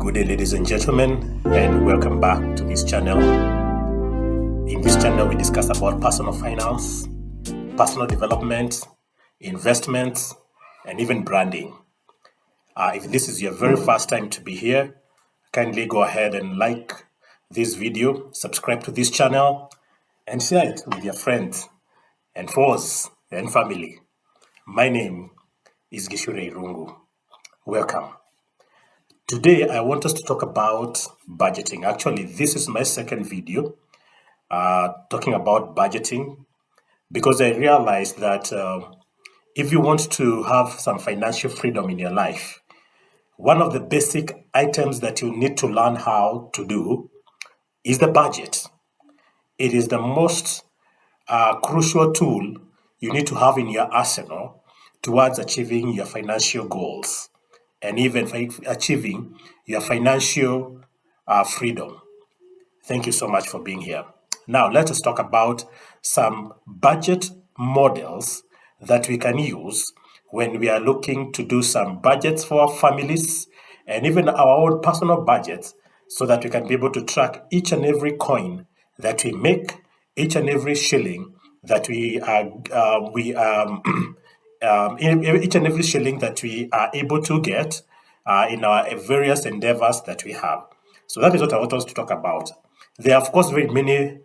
Good day, ladies and gentlemen, and welcome back to this channel. In this channel, we discuss about personal finance, personal development, investments, and even branding. If this is your very first time to be here, kindly go ahead and like this video, subscribe to this channel, and share it with your friends and foes and family. My name is Gishure Irungu. Welcome. Today, I want us to talk about budgeting. Actually, this is my second video talking about budgeting because I realized that if you want to have some financial freedom in your life, one of the basic items that you need to learn how to do is the budget. It is the most crucial tool you need to have in your arsenal towards achieving your financial goals and even achieving your financial freedom. Thank you so much for being here. Now, let us talk about some budget models that we can use when we are looking to do some budgets for our families and even our own personal budgets so that we can be able to track each and every coin that we make, each and every shilling that each and every shilling that we are able to get in our various endeavors that we have. So that is what I want us to talk about. There are, of course, very many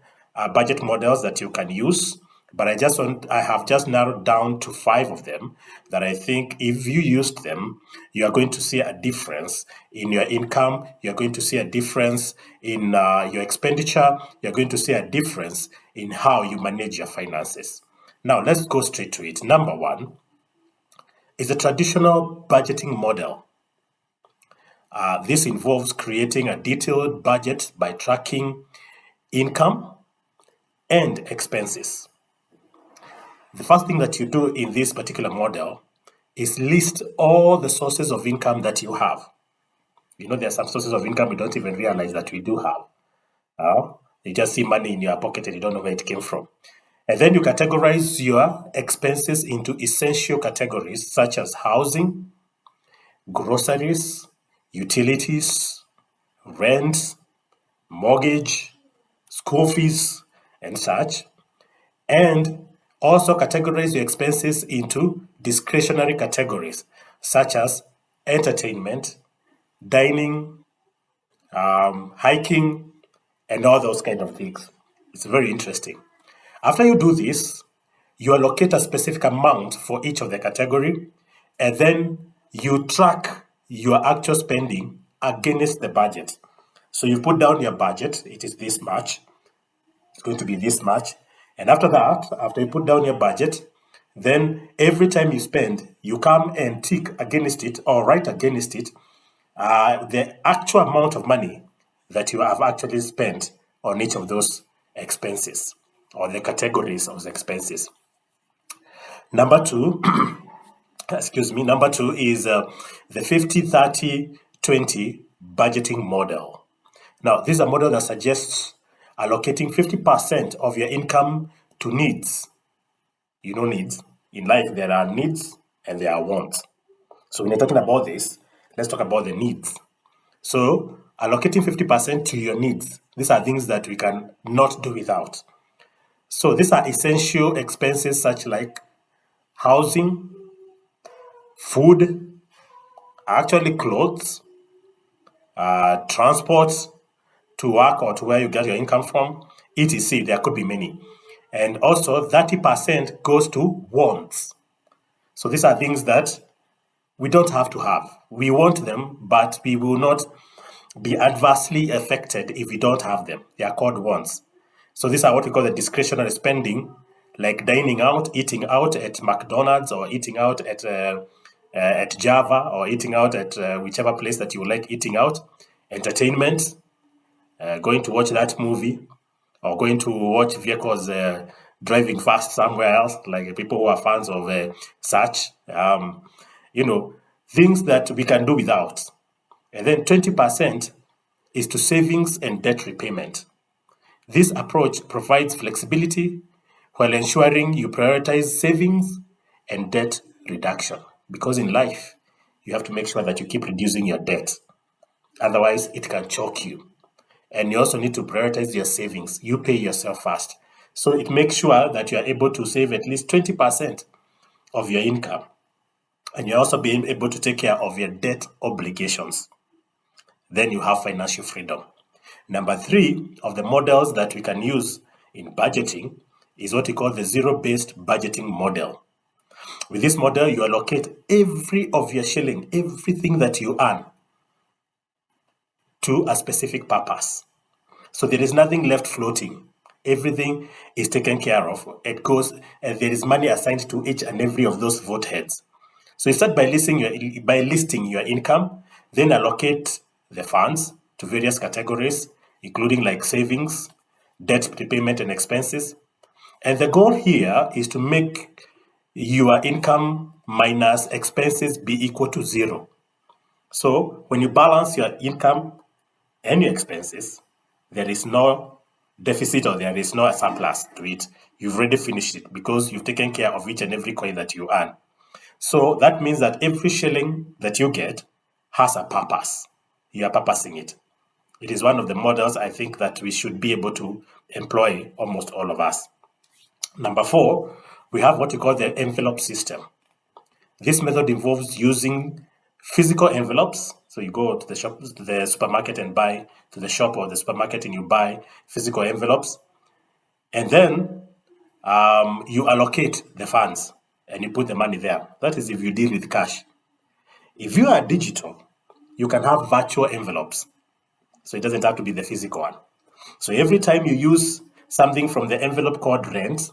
budget models that you can use, but I have just narrowed down to 5 of them that I think if you used them, you are going to see a difference in your income, you're going to see a difference in your expenditure, you're going to see a difference in how you manage your finances. Now, let's go straight to it. Number 1 is a traditional budgeting model. This involves creating a detailed budget by tracking income and expenses. The first thing that you do in this particular model is list all the sources of income that you have. You know, there are some sources of income you don't even realize that we do have. You just see money in your pocket and you don't know where it came from. And then you categorize your expenses into essential categories such as housing, groceries, utilities, rent, mortgage, school fees, and such. And also categorize your expenses into discretionary categories such as entertainment, dining, hiking, and all those kind of things. It's very interesting. After you do this, you allocate a specific amount for each of the category, and then you track your actual spending against the budget. So you put down your budget, it is this much, it's going to be this much. And after that, after you put down your budget, then every time you spend, you come and tick against it or write against it the actual amount of money that you have actually spent on each of those expenses or the categories of the expenses. Number 2, Number 2 is the 50-30-20 budgeting model. Now, this is a model that suggests allocating 50% of your income to needs. You know needs. In life, there are needs and there are wants. So when you're talking about this, let's talk about the needs. So allocating 50% to your needs. These are things that we can not do without. So these are essential expenses such like housing, food, actually clothes, transport to work or to where you get your income from, etc. There could be many. And also 30% goes to wants. So these are things that we don't have to have. We want them, but we will not be adversely affected if we don't have them. They are called wants. So these are what we call the discretionary spending, like dining out, eating out at McDonald's or eating out at Java or eating out at whichever place that you like eating out, entertainment, going to watch that movie or going to watch vehicles driving fast somewhere else, like people who are fans of such, things that we can do without. And then 20% is to savings and debt repayment. This approach provides flexibility while ensuring you prioritize savings and debt reduction. Because in life, you have to make sure that you keep reducing your debt. Otherwise, it can choke you. And you also need to prioritize your savings. You pay yourself first. So it makes sure that you are able to save at least 20% of your income. And you're also being able to take care of your debt obligations. Then you have financial freedom. Number 3 of the models that we can use in budgeting is what we call the zero-based budgeting model. With this model, you allocate every of your shilling, everything that you earn, to a specific purpose. So there is nothing left floating. Everything is taken care of. It goes, and there is money assigned to each and every of those vote heads. So you start by listing your income, then allocate the funds to various categories, including like savings, debt prepayment, and expenses. And the goal here is to make your income minus expenses be equal to 0. So when you balance your income and your expenses, there is no deficit or there is no surplus to it. You've already finished it because you've taken care of each and every coin that you earn. So that means that every shilling that you get has a purpose. You are purposing it. It is one of the models I think that we should be able to employ, almost all of us. Number 4, we have what we call the envelope system. This method involves using physical envelopes. So you go to the supermarket and buy, to the shop or the supermarket, and you buy physical envelopes. And then you allocate the funds and you put the money there. That is if you deal with cash. If you are digital, you can have virtual envelopes. So it doesn't have to be the physical one. So every time you use something from the envelope called rent,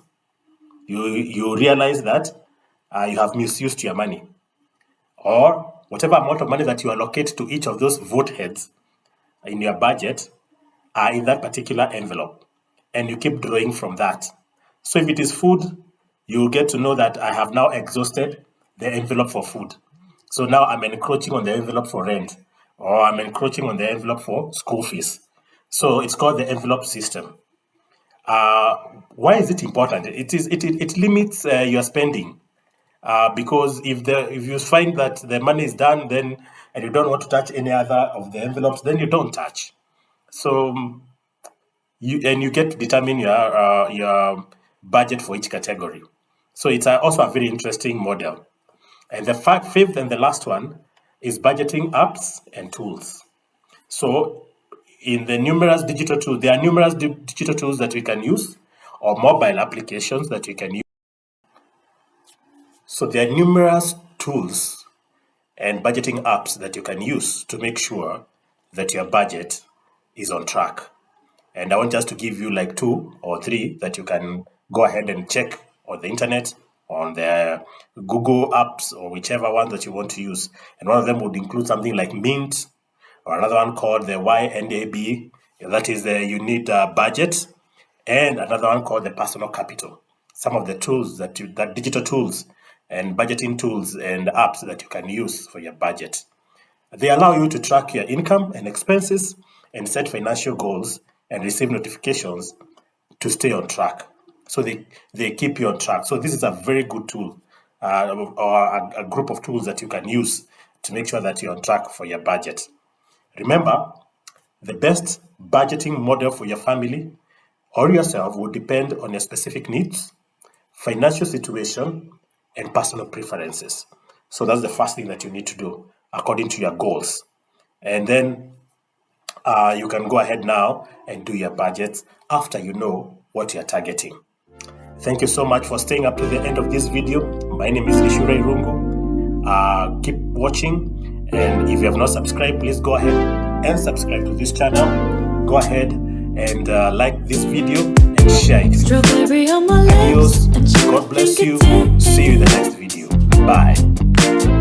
you realize that you have misused your money. Or whatever amount of money that you allocate to each of those vote heads in your budget are in that particular envelope. And you keep drawing from that. So if it is food, you get to know that I have now exhausted the envelope for food. So now I'm encroaching on the envelope for rent, or I'm encroaching on the envelope for school fees. So it's called the envelope system. Why is it important? It limits your spending. Because if you find that the money is done, then and you don't want to touch any other of the envelopes, then you don't touch. So you get to determine your budget for each category. So it's also a very interesting model. And the 5th and the last one is budgeting apps and tools. So in the numerous digital tools, there are numerous digital tools that we can use, or mobile applications that we can use. So there are numerous tools and budgeting apps that you can use to make sure that your budget is on track. And I want just to give you like 2 or 3 that you can go ahead and check on the internet, on the Google apps, or whichever one that you want to use. And one of them would include something like Mint, or another one called the YNAB, that is the You Need Budget, and another one called the Personal Capital. Some of the tools that digital tools and budgeting tools and apps that you can use for your budget. They allow you to track your income and expenses and set financial goals and receive notifications to stay on track. So they keep you on track. So this is a very good tool, or a group of tools that you can use to make sure that you're on track for your budget. Remember, the best budgeting model for your family or yourself will depend on your specific needs, financial situation, and personal preferences. So that's the first thing that you need to do according to your goals. And then you can go ahead now and do your budgets after you know what you're targeting. Thank you so much for staying up to the end of this video. My name is Ishure Irungu. Keep watching, and if you have not subscribed, please go ahead and subscribe to this channel. Go ahead and like this video and share it. Adios. God bless you. See you in the next video. Bye.